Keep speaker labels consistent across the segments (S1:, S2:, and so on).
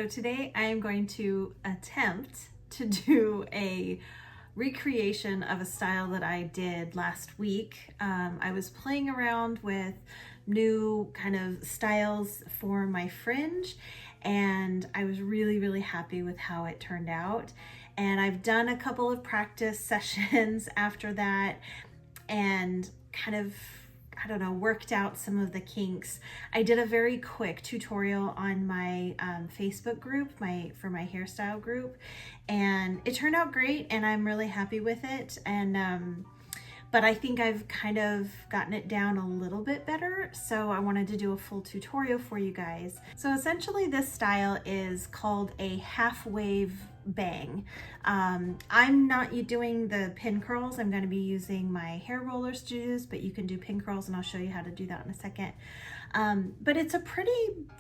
S1: So today I am going to attempt to do a recreation of a style that I did last week. I was playing around with new kind of styles for my fringe, and I was really happy with how it turned out. And I've done a couple of practice sessions after that and kind of, I don't know, worked out some of the kinks. I did a very quick tutorial on my Facebook group, for my hairstyle group, and it turned out great and I'm really happy with it. And but I think I've kind of gotten it down a little bit better, so I wanted to do a full tutorial for you guys. So essentially this style is called a half wave bang. I'm not doing the pin curls. I'm going to be using my hair rollers to do this, but you can do pin curls and I'll show you how to do that in a second. But it's a pretty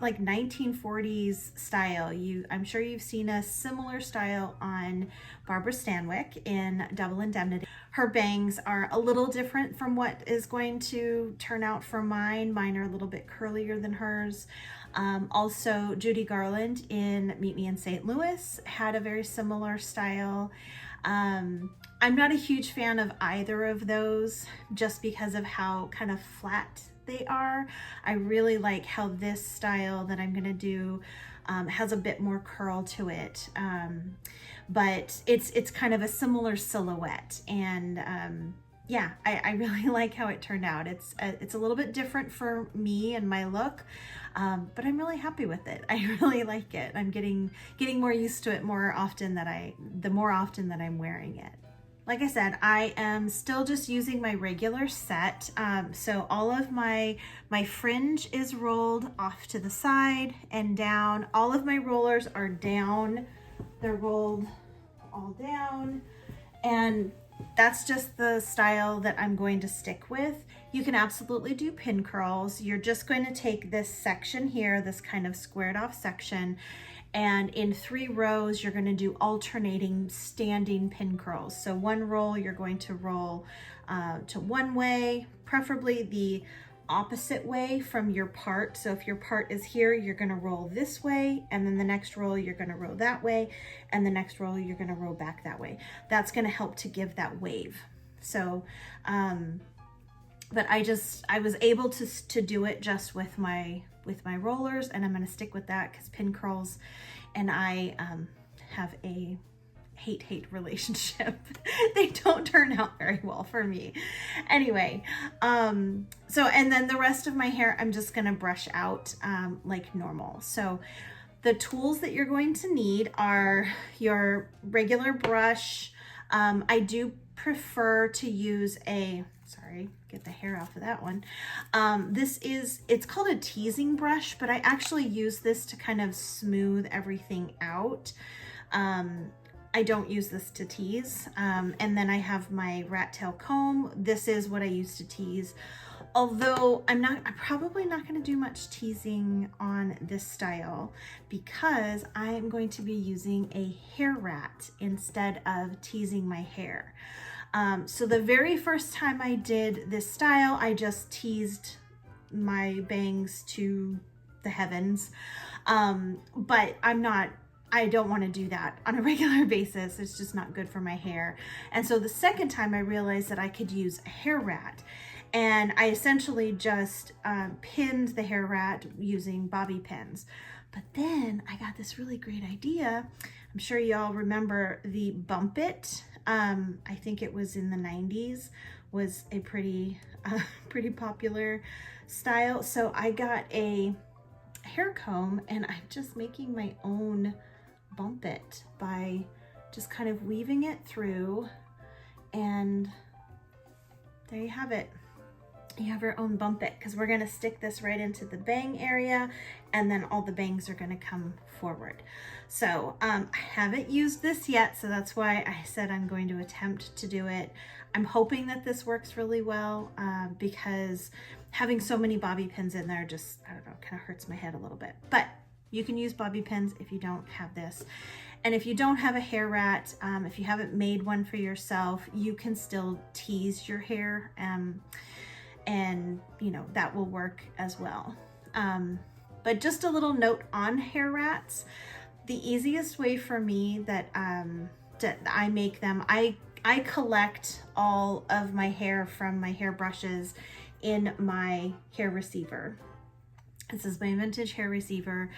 S1: like 1940s style. I'm sure you've seen a similar style on Barbara Stanwyck in Double Indemnity. Her bangs are a little different from what is going to turn out for mine. Mine are a little bit curlier than hers. Also, Judy Garland in Meet Me in St. Louis had a very similar style. I'm not a huge fan of either of those just because of how kind of flat they are. I really like how this style that I'm gonna do has a bit more curl to it. But it's kind of a similar silhouette, and yeah, I really like how it turned out. It's a little bit different for me and my look, but I'm really happy with it. I really like it. I'm getting more used to it the more often that I'm wearing it. Like I said, I am still just using my regular set. So all of my fringe is rolled off to the side and down. All of my rollers are down. They're rolled all down. And that's just the style that I'm going to stick with. You can absolutely do pin curls. You're just going to take this section here, this kind of squared off section, and in 3 rows, you're going to do alternating standing pin curls. So one roll, you're going to roll to one way, preferably the opposite way from your part. So if your part is here, you're going to roll this way, and then the next roll, you're going to roll that way, and the next roll, you're going to roll back that way. That's going to help to give that wave. So, but I was able to do it just with my rollers, and I'm going to stick with that because pin curls and I have a hate relationship. They don't turn out very well for me. Anyway, so, and then the rest of my hair, I'm just going to brush out like normal. So the tools that you're going to need are your regular brush. I do prefer to use get the hair off of that one. It's called a teasing brush, but I actually use this to kind of smooth everything out. I don't use this to tease. And then I have my rat tail comb. This is what I use to tease. Although I'm probably not going to do much teasing on this style because I am going to be using a hair rat instead of teasing my hair. So the very first time I did this style, I just teased my bangs to the heavens. But I don't want to do that on a regular basis. It's just not good for my hair. And so the second time I realized that I could use a hair rat, and I essentially just pinned the hair rat using bobby pins. But then I got this really great idea. I'm sure y'all remember the Bump It. I think it was in the 90s, was a pretty popular style. So I got a hair comb and I'm just making my own Bump It by just kind of weaving it through, and there you have it. You have your own Bump It, because we're going to stick this right into the bang area, and then all the bangs are going to come forward. So I haven't used this yet, so that's why I said I'm going to attempt to do it. I'm hoping that this works really well because having so many bobby pins in there just, I don't know, kind of hurts my head a little bit. But you can use bobby pins if you don't have this. And if you don't have a hair rat, if you haven't made one for yourself, you can still tease your hair. And you know, that will work as well. But just a little note on hair rats. the easiest way for me that I make them, I collect all of my hair from my hair brushes in my hair receiver. This is my vintage hair receiver.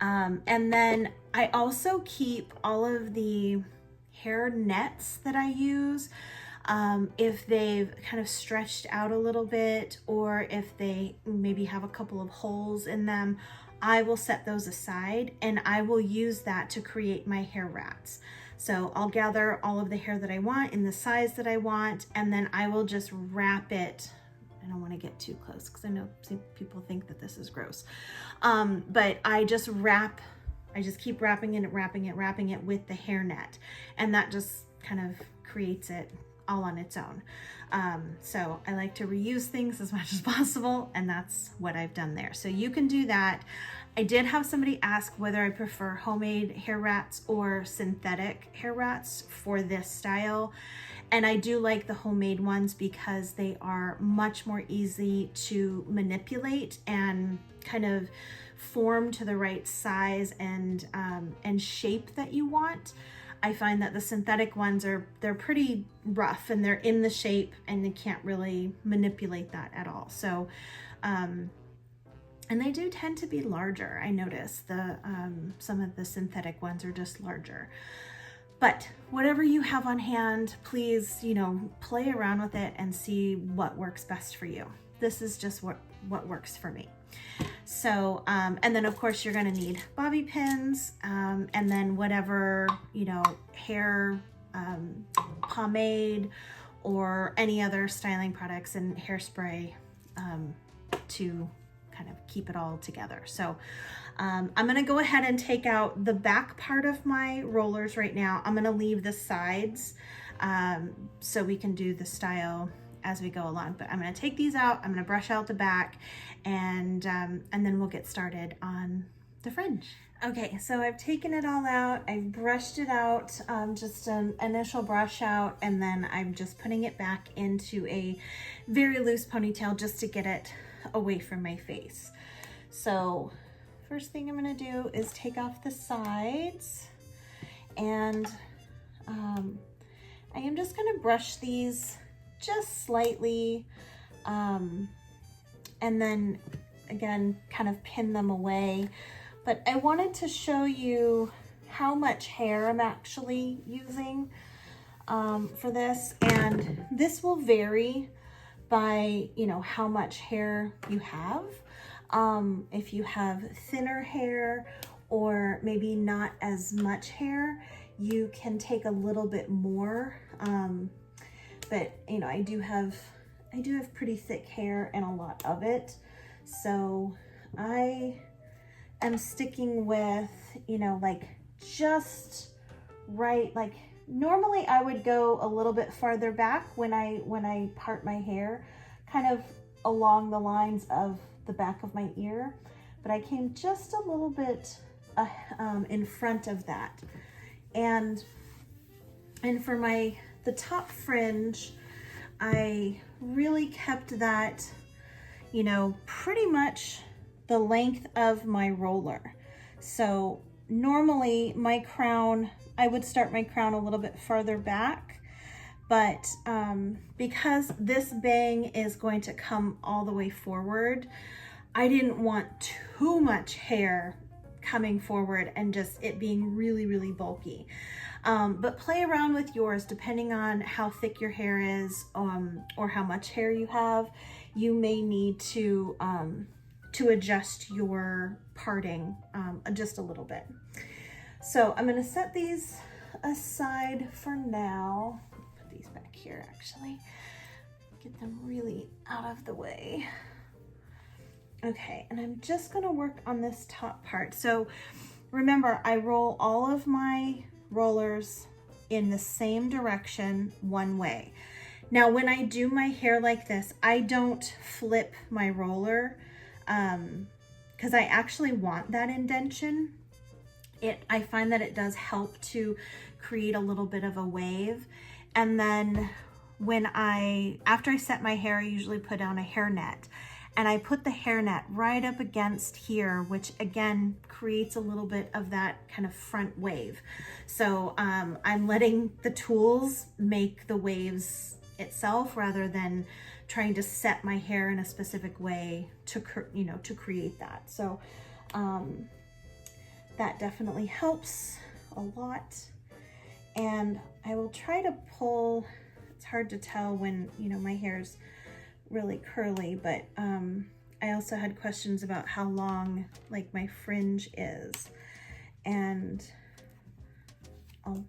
S1: And then I also keep all of the hair nets that I use. If they've kind of stretched out a little bit, or if they maybe have a couple of holes in them, I will set those aside and I will use that to create my hair rats. So I'll gather all of the hair that I want in the size that I want, and then I will just wrap it. I don't want to get too close because I know people think that this is gross. But I just keep wrapping it with the hairnet, and that just kind of creates it all on its own. So I like to reuse things as much as possible, and that's what I've done there. So you can do that. I did have somebody ask whether I prefer homemade hair rats or synthetic hair rats for this style. And I do like the homemade ones because they are much more easy to manipulate and kind of form to the right size and shape that you want. I find that the synthetic ones they're pretty rough and they're in the shape and they can't really manipulate that at all. So, and they do tend to be larger. I notice some of the synthetic ones are just larger. But whatever you have on hand, please, play around with it and see what works best for you. This is just what works for me. So, and then of course you're gonna need bobby pins, and then whatever, hair pomade or any other styling products and hairspray to kind of keep it all together. So I'm gonna go ahead and take out the back part of my rollers right now. I'm gonna leave the sides so we can do the style as we go along. But I'm gonna take these out, I'm gonna brush out the back, and then we'll get started on the fringe. Okay, so I've taken it all out, I've brushed it out, just an initial brush out, and then I'm just putting it back into a very loose ponytail just to get it away from my face. So first thing I'm gonna do is take off the sides, and I am just gonna brush these just slightly, and then again kind of pin them away. But I wanted to show you how much hair I'm actually using for this, and this will vary by how much hair you have. If you have thinner hair or maybe not as much hair, you can take a little bit more. But I do have pretty thick hair and a lot of it, so I am sticking with like just right. Like normally I would go a little bit farther back when I part my hair, kind of along the lines of the back of my ear, but I came just a little bit in front of that, and for the top fringe, I really kept that pretty much the length of my roller. So normally my crown, I would start my crown a little bit farther back, but because this bang is going to come all the way forward, I didn't want too much hair coming forward and just it being really, really bulky. But play around with yours depending on how thick your hair is, or how much hair you have. You may need to adjust your parting just a little bit. So I'm gonna set these aside for now. Put these back here actually. Get them really out of the way. Okay, and I'm just gonna work on this top part. So remember, I roll all of my rollers in the same direction one way. Now, when I do my hair like this, I don't flip my roller because I actually want that indentation. I find that it does help to create a little bit of a wave. And then after I set my hair, I usually put down a hairnet. and I put the hairnet right up against here, which again creates a little bit of that kind of front wave. So I'm letting the tools make the waves itself rather than trying to set my hair in a specific way to create that. So that definitely helps a lot. And I will try to pull, it's hard to tell when, my hair's really curly, but I also had questions about how long like my fringe is, and I'll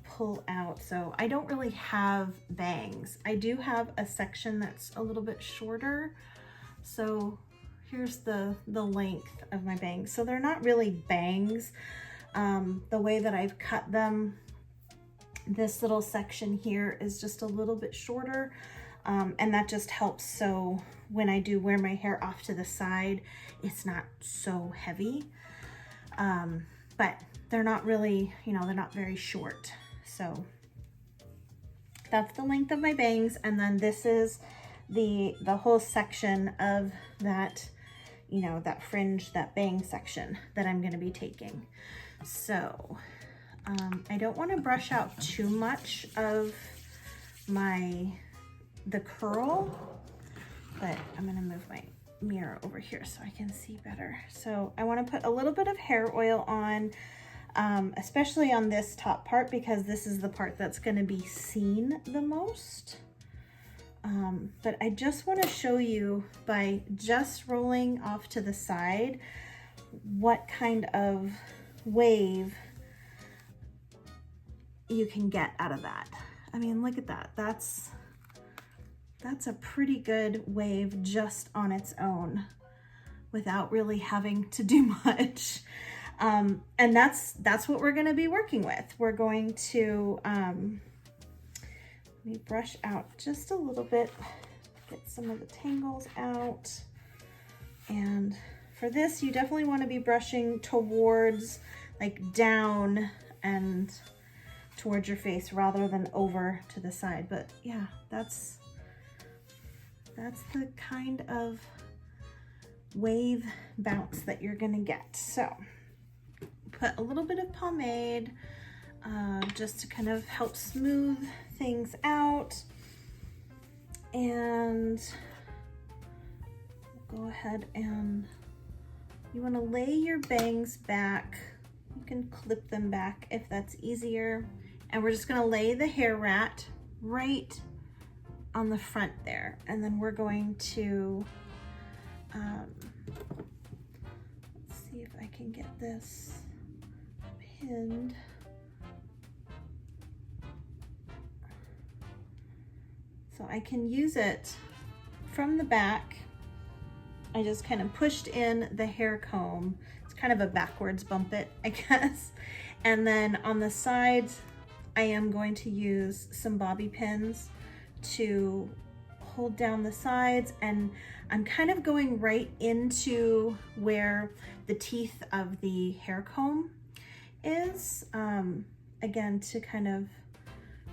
S1: pull out. So I don't really have bangs. I do have a section that's a little bit shorter. So here's the length of my bangs. So they're not really bangs. The way that I've cut them, this little section here is just a little bit shorter. And that just helps, so when I do wear my hair off to the side, it's not so heavy. But they're not really, they're not very short. So that's the length of my bangs. And then this is the whole section of that, that fringe, that bang section that I'm going to be taking. So I don't want to brush out too much of the curl, but I'm going to move my mirror over here so I can see better. So I want to put a little bit of hair oil on, especially on this top part, because this is the part that's going to be seen the most. But I just want to show you, by just rolling off to the side, what kind of wave you can get out of that. I mean, look at that. That's a pretty good wave just on its own without really having to do much. And that's what we're going to be working with. We're going to, let me brush out just a little bit, get some of the tangles out. And for this, you definitely want to be brushing towards, like down and towards your face rather than over to the side. But yeah, that's the kind of wave bounce that you're gonna get. So put a little bit of pomade just to kind of help smooth things out. And go ahead and you wanna lay your bangs back. You can clip them back if that's easier. And we're just gonna lay the hair rat right on the front there. And then we're going to, let's see if I can get this pinned. So I can use it from the back. I just kind of pushed in the hair comb. It's kind of a backwards bump it, I guess. And then on the sides, I am going to use some bobby pins to hold down the sides, and I'm kind of going right into where the teeth of the hair comb is, again, to kind of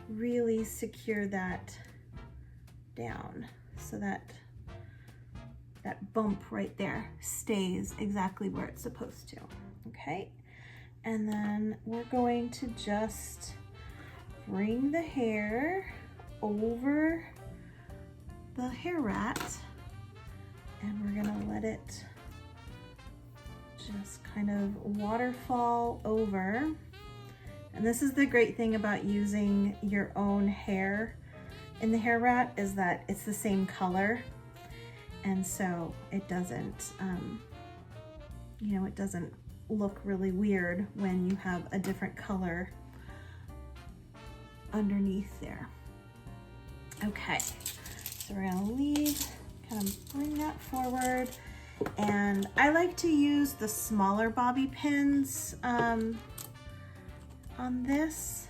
S1: really secure that down so that that bump right there stays exactly where it's supposed to. Okay, and then we're going to just bring the hair over the hair rat, and we're gonna let it just kind of waterfall over. And this is the great thing about using your own hair in the hair rat, is that it's the same color, and so it doesn't it doesn't look really weird when you have a different color underneath there. Okay, so we're gonna kind of bring that forward, and I like to use the smaller bobby pins on this,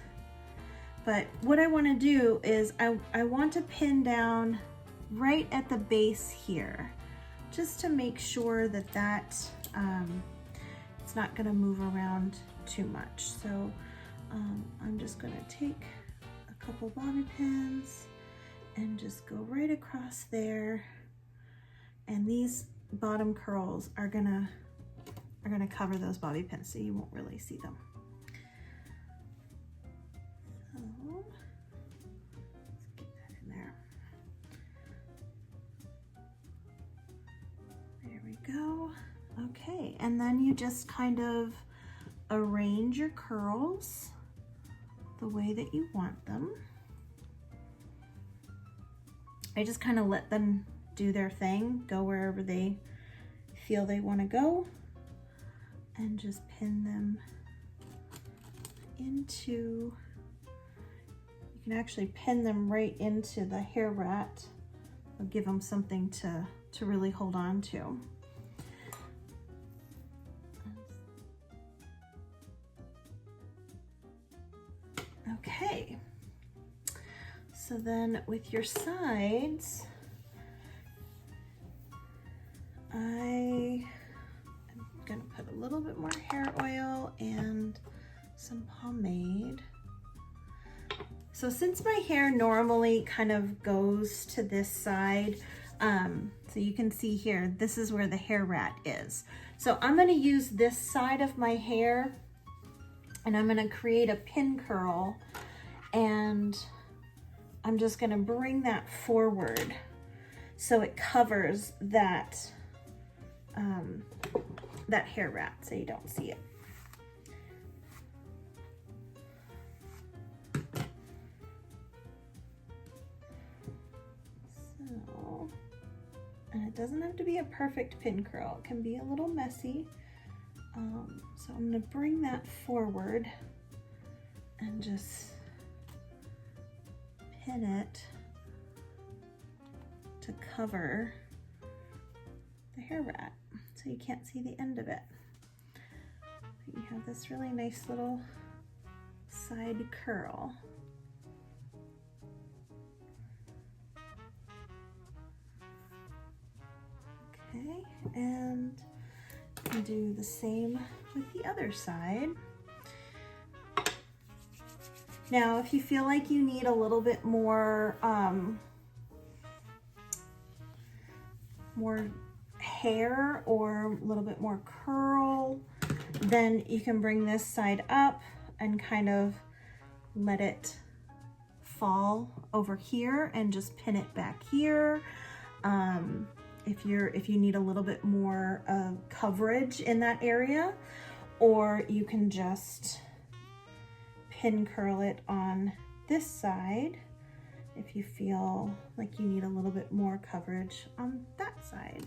S1: but what I want to do is I want to pin down right at the base here, just to make sure that it's not going to move around too much. So I'm just going to take a couple bobby pins and just go right across there, And these bottom curls are gonna cover those bobby pins, so you won't really see them. So let's get that in there. There we go. Okay, and then you just kind of arrange your curls the way that you want them. I just kind of let them do their thing, go wherever they feel they want to go, and just pin them into, you can actually pin them right into the hair rat. It'll give them something to really hold on to. Okay, so then with your sides, I am gonna put a little bit more hair oil and some pomade. So since my hair normally kind of goes to this side, so you can see here, this is where the hair rat is. So I'm gonna use this side of my hair and I'm gonna create a pin curl, and I'm just gonna bring that forward so it covers that, that hair rat so you don't see it. So, and it doesn't have to be a perfect pin curl. It can be a little messy. So I'm gonna bring that forward and just pin it to cover the hair rat so you can't see the end of it. But you have this really nice little side curl. Okay, and do the same with the other side. Now, if you feel like you need a little bit more more hair or a little bit more curl, then you can bring this side up and kind of let it fall over here and just pin it back here. If you need a little bit more coverage in that area, or you can just pin curl it on this side if you feel like you need a little bit more coverage on that side,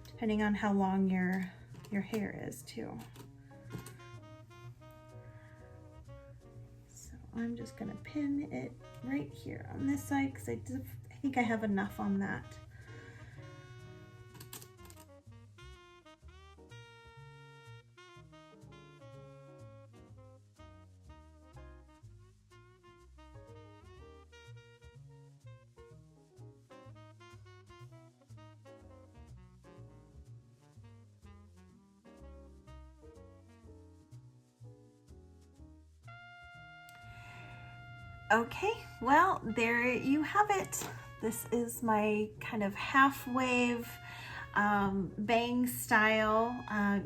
S1: depending on how long your hair is too. So I'm just gonna pin it right here on this side because I think I have enough on that. Okay, well, there you have it. This is my kind of half wave bang style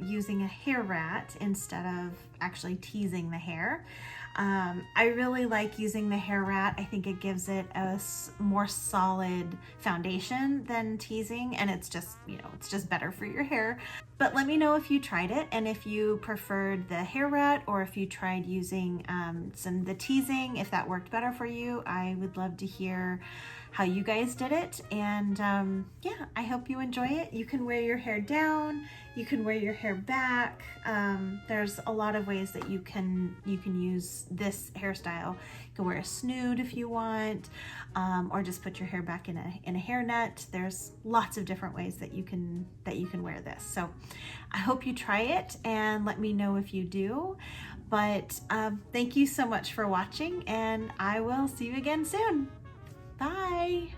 S1: using a hair rat instead of actually teasing the hair. I really like using the hair rat. I think it gives it a more solid foundation than teasing, and it's just, you know, it's just better for your hair. But let me know if you tried it and if you preferred the hair rat or if you tried using the teasing, if that worked better for you. I would love to hear how you guys did it. And yeah, I hope you enjoy it. You can wear your hair down, you can wear your hair back. There's a lot of ways that you can use this hairstyle. You can wear a snood if you want, or just put your hair back in a hairnet. There's lots of different ways that you can wear this. So I hope you try it and let me know if you do. But thank you so much for watching, and I will see you again soon. Bye.